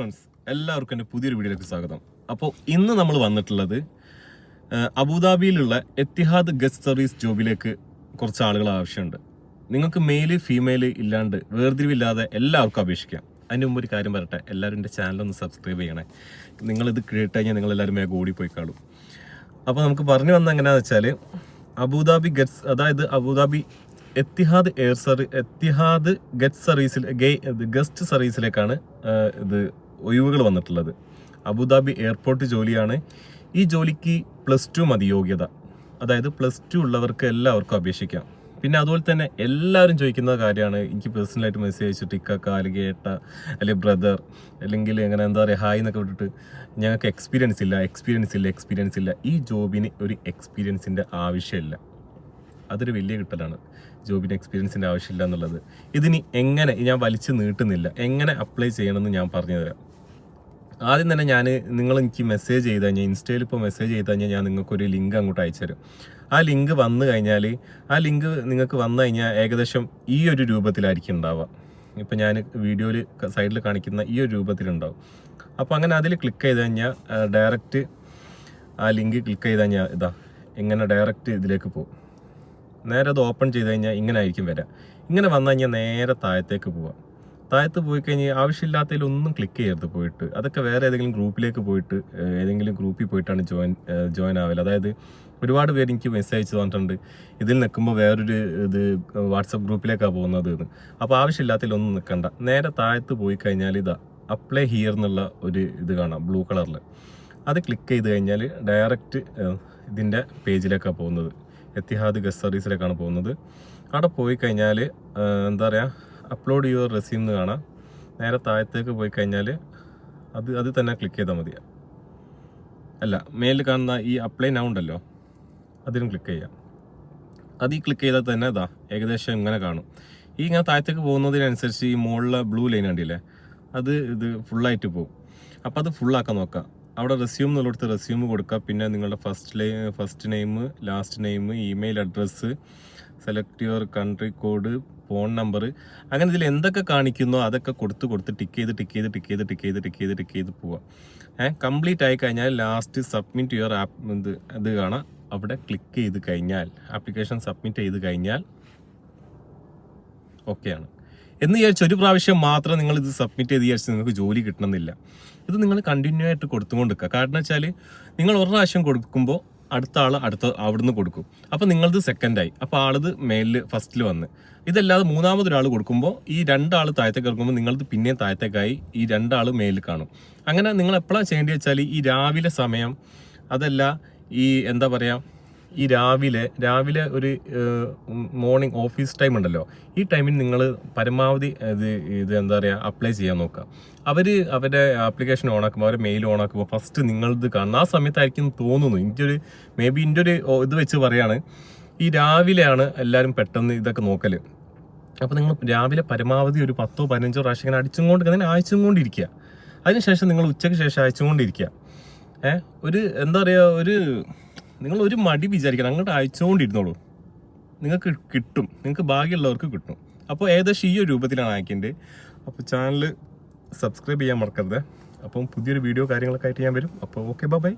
Friends എല്ലാവർക്കും എൻ്റെ പുതിയൊരു വീഡിയോയിലേക്ക് സ്വാഗതം. അപ്പോൾ ഇന്ന് നമ്മൾ വന്നിട്ടുള്ളത് അബുദാബിയിലുള്ള എത്തിഹാദ് ഗസ്റ്റ് സർവീസ് ജോബിലേക്ക് കുറച്ച് ആളുകൾ ആവശ്യമുണ്ട്. നിങ്ങൾക്ക് മെയില് ഫീമെയിൽ ഇല്ലാണ്ട് വേർതിരിവില്ലാതെ എല്ലാവർക്കും അപേക്ഷിക്കാം. അതിന് മുമ്പ് ഒരു കാര്യം പറയട്ടെ, എല്ലാവരും എൻ്റെ ചാനലൊന്ന് സബ്സ്ക്രൈബ് ചെയ്യണേ. നിങ്ങളിത് കേട്ട് കഴിഞ്ഞാൽ നിങ്ങളെല്ലാവരും വേഗം ഓടിപ്പോയി കാണും. അപ്പോൾ നമുക്ക് പറഞ്ഞു വന്ന എങ്ങനെയാണെന്ന് വെച്ചാൽ അബുദാബി ഗസ്റ്റ്, അതായത് അബുദാബി എത്തിഹാദ് എത്തിഹാദ് ഗസ്റ്റ് സർവീസിലേക്കാണ് ഇത് ഒഴിവുകൾ വന്നിട്ടുള്ളത്. അബുദാബി എയർപോർട്ട് ജോലിയാണ്. ഈ ജോലിക്ക് +2 മതി യോഗ്യത. അതായത് +2 ഉള്ളവർക്ക് എല്ലാവർക്കും അപേക്ഷിക്കാം. പിന്നെ അതുപോലെ തന്നെ എല്ലാവരും ചോദിക്കുന്ന കാര്യമാണ്, എനിക്ക് പേഴ്സണലായിട്ട് മെസ്സേജ് അയച്ചിട്ട് ഇക്കാക്ക അല്ലെങ്കിൽ ഏട്ട അല്ലെങ്കിൽ ബ്രദർ അല്ലെങ്കിൽ എങ്ങനെ എന്താ പറയുക ഹായ് എന്നൊക്കെ വിട്ടിട്ട് ഞങ്ങൾക്ക് എക്സ്പീരിയൻസ് ഇല്ല. ഈ ജോബിന് ഒരു എക്സ്പീരിയൻസിൻ്റെ ആവശ്യമില്ല. അതൊരു വലിയ കിട്ടലാണ്, ജോബിന് എക്സ്പീരിയൻസിൻ്റെ ആവശ്യമില്ല എന്നുള്ളത്. ഇതിന് എങ്ങനെ, ഞാൻ വലിച്ചു നീട്ടുന്നില്ല, എങ്ങനെ അപ്ലൈ ചെയ്യണമെന്ന് ഞാൻ പറഞ്ഞുതരാം. ആദ്യം തന്നെ നിങ്ങൾ എനിക്ക് മെസ്സേജ് ചെയ്ത് കഴിഞ്ഞാൽ, ഇൻസ്റ്റയിൽ ഇപ്പോൾ മെസ്സേജ് ചെയ്ത് കഴിഞ്ഞാൽ ഞാൻ നിങ്ങൾക്കൊരു ലിങ്ക് അങ്ങോട്ട് അയച്ചു തരും. ആ ലിങ്ക് വന്നു കഴിഞ്ഞാൽ, നിങ്ങൾക്ക് വന്നു കഴിഞ്ഞാൽ ഏകദേശം ഈ ഒരു രൂപത്തിലായിരിക്കും ഉണ്ടാവുക. ഇപ്പം ഞാൻ വീഡിയോയിൽ സൈഡിൽ കാണിക്കുന്ന ഈ ഒരു രൂപത്തിലുണ്ടാവും. അപ്പോൾ അങ്ങനെ അതിൽ ക്ലിക്ക് ചെയ്ത് കഴിഞ്ഞാൽ ഡയറക്റ്റ് ആ ലിങ്ക് ക്ലിക്ക് ചെയ്ത് കഴിഞ്ഞാൽ ഇതാ ഇങ്ങനെ ഡയറക്റ്റ് ഇതിലേക്ക് പോകും. നേരെ അത് ഓപ്പൺ ചെയ്ത് കഴിഞ്ഞാൽ ഇങ്ങനെ ആയിരിക്കും വരിക. ഇങ്ങനെ വന്നു കഴിഞ്ഞാൽ നേരെ താഴത്തേക്ക് പോവാം. താഴത്ത് പോയി കഴിഞ്ഞാൽ ആവശ്യമില്ലാത്തതിലൊന്നും ക്ലിക്ക് ചെയ്യരുത്. പോയിട്ട് അതൊക്കെ വേറെ ഏതെങ്കിലും ഗ്രൂപ്പിലേക്ക് പോയിട്ട് ഏതെങ്കിലും ഗ്രൂപ്പിൽ പോയിട്ടാണ് ജോയിൻ ആവില്ല. അതായത് ഒരുപാട് പേര് എനിക്ക് മെസ്സേജ് അയച്ചു തന്നിട്ടുണ്ട്, ഇതിൽ നിൽക്കുമ്പോൾ വേറൊരു വാട്സപ്പ് ഗ്രൂപ്പിലേക്കാണ് പോകുന്നത് എന്ന്. അപ്പോൾ ആവശ്യമില്ലാത്തതിലൊന്നും നിൽക്കണ്ട. നേരെ താഴത്ത് പോയി കഴിഞ്ഞാൽ ഇതാ അപ്ലൈ ഹിയർ എന്നുള്ള ഒരു ഇത് കാണാം ബ്ലൂ കളറിൽ. അത് ക്ലിക്ക് ചെയ്ത് കഴിഞ്ഞാൽ ഡയറക്റ്റ് ഇതിൻ്റെ പേജിലേക്കാണ് പോകുന്നത്. എത്തിഹാദ് ഗസ്റ്റ് സർവീസിലേക്കാണ് പോകുന്നത്. അവിടെ പോയി കഴിഞ്ഞാൽ എന്താ പറയുക, അപ്ലോഡ് യുവർ റെസ്യൂം എന്ന് കാണാം. നേരെ താഴത്തേക്ക് പോയി കഴിഞ്ഞാൽ അത് തന്നെ ക്ലിക്ക് ചെയ്താൽ മതി. അല്ല, മേലിൽ കാണുന്ന ഈ അപ്ലൈ നൗ ഉണ്ടല്ലോ, അതിനും ക്ലിക്ക് ചെയ്യാം. അത് ഈ ക്ലിക്ക് ചെയ്താൽ തന്നെ ഇതാ ഏകദേശം ഇങ്ങനെ കാണും. ഇങ്ങനെ താഴത്തേക്ക് പോകുന്നതിനനുസരിച്ച് ഈ മുകളിലെ ബ്ലൂ ലൈൻ കണ്ടില്ലേ, ഇത് ഫുള്ളായിട്ട് പോകും. അപ്പോൾ അത് ഫുള്ളാക്കാൻ നോക്കാം. അവിടെ റെസ്യൂം എന്നുള്ളടത്ത് റെസ്യൂം കൊടുക്കുക. പിന്നെ നിങ്ങളുടെ first name, last name, email address, select your country code, phone number, അങ്ങനെ ഇതിൽ എന്തൊക്കെ കാണിക്കുന്നോ അതൊക്കെ കൊടുത്ത് ടിക്ക് ചെയ്ത് പോവാം. കംപ്ലീറ്റ് ആയി കഴിഞ്ഞാൽ ലാസ്റ്റ് സബ്മിറ്റ് യുവർ ഇത് കാണാം. അവിടെ ക്ലിക്ക് ചെയ്ത് കഴിഞ്ഞാൽ, ആപ്ലിക്കേഷൻ സബ്മിറ്റ് ചെയ്ത് കഴിഞ്ഞാൽ ഓക്കെയാണ് എന്ന് വിചാരിച്ച് ഒരു പ്രാവശ്യം മാത്രം നിങ്ങൾ ഇത് സബ്മിറ്റ് ചെയ്ത് വിചാരിച്ച് നിങ്ങൾക്ക് ജോലി കിട്ടണമെന്നില്ല. ഇത് നിങ്ങൾ കണ്ടിന്യൂ ആയിട്ട് കൊടുത്തുകൊണ്ട് നിൽക്കുക. കാരണം വെച്ചാൽ നിങ്ങൾ ഒരു പ്രാവശ്യം കൊടുക്കുമ്പോൾ അടുത്ത ആൾ അവിടുന്ന് കൊടുക്കും. അപ്പോൾ നിങ്ങളത് സെക്കൻഡായി, അപ്പോൾ ആളത് ഫസ്റ്റിൽ വന്ന്. ഇതല്ലാതെ മൂന്നാമതൊരാൾ കൊടുക്കുമ്പോൾ ഈ 2 ആൾ താഴത്തേക്ക് ഇറക്കുമ്പോൾ നിങ്ങളത് പിന്നെയും താഴത്തേക്കായി ഈ 2 ആൾ മേലിൽ കാണും. അങ്ങനെ നിങ്ങൾ എപ്പോഴാണ് ചെയ്യേണ്ടത് വെച്ചാൽ ഈ രാവിലെ സമയം, അതല്ല ഈ എന്താ പറയുക, ഈ രാവിലെ ഒരു മോർണിംഗ് ഓഫീസ് ടൈം ഉണ്ടല്ലോ, ഈ ടൈമിൽ നിങ്ങൾ പരമാവധി ഇത് എന്താ പറയുക അപ്ലൈ ചെയ്യാൻ നോക്കുക. അവരുടെ ആപ്ലിക്കേഷൻ ഓണാക്കുമ്പോൾ, അവരുടെ മെയിൽ ഓണാക്കുമ്പോൾ ഫസ്റ്റ് നിങ്ങളിത് കാണുന്ന ആ സമയത്തായിരിക്കും തോന്നുന്നു. എൻ്റെ ഒരു ഇത് വെച്ച് പറയാണ്, ഈ രാവിലെയാണ് എല്ലാവരും പെട്ടെന്ന് ഇതൊക്കെ നോക്കൽ. അപ്പോൾ നിങ്ങൾ രാവിലെ പരമാവധി ഒരു 10-15 പ്രാവശ്യം ഇങ്ങനെ അയച്ചും കൊണ്ടിരിക്കുക. അതിനുശേഷം നിങ്ങൾ ഉച്ചയ്ക്ക് ശേഷം അയച്ചും കൊണ്ടിരിക്കുക. ഒരു എന്താ പറയുക, നിങ്ങൾ ഒരു മടി വിചാരിക്കണം, അങ്ങോട്ട് അയച്ചുകൊണ്ടിരുന്നോളൂ, നിങ്ങൾക്ക് കിട്ടും. നിങ്ങൾക്ക് ഭാഗ്യമുള്ളവർക്ക് കിട്ടും. അപ്പോൾ ഏകദേശം ഈ ഒരു രൂപത്തിലാണ് അയക്കേണ്ടത്. അപ്പോൾ ചാനൽ സബ്സ്ക്രൈബ് ചെയ്യാൻ മറക്കരുത്. അപ്പം പുതിയൊരു വീഡിയോ കാര്യങ്ങളൊക്കെ ആയിട്ട് ഞാൻ വരും. അപ്പോൾ ഓക്കെ, ബൈ.